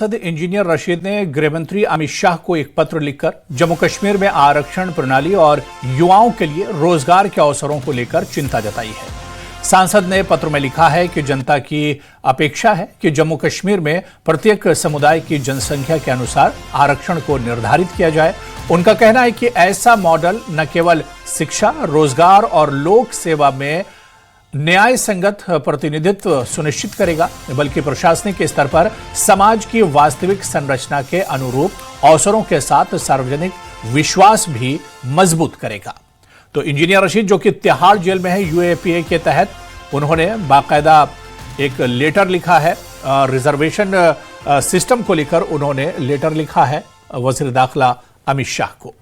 Engineer Rashid ने गृहमंत्री अमित शाह को एक पत्र लिखकर जम्मू कश्मीर में आरक्षण प्रणाली और युवाओं के लिए रोजगार के अवसरों को लेकर चिंता जताई है। सांसद ने पत्र में लिखा है कि जनता की अपेक्षा है कि जम्मू कश्मीर में प्रत्येक समुदाय की जनसंख्या के अनुसार आरक्षण को निर्धारित किया जाए। उनका कहना है कि ऐसा मॉडल न केवल शिक्षा, रोजगार और लोक सेवा में न्याय संगत प्रतिनिधित्व सुनिश्चित करेगा, बल्कि प्रशासनिक स्तर पर समाज की वास्तविक संरचना के अनुरूप अवसरों के साथ सार्वजनिक विश्वास भी मजबूत करेगा। तो इंजीनियर रशीद जो कि तिहाड़ जेल में है यूएपीए के तहत, उन्होंने बाकायदा एक लेटर लिखा है। रिजर्वेशन सिस्टम को लेकर उन्होंने लेटर लिखा है वजीर दाखिला अमित शाह को।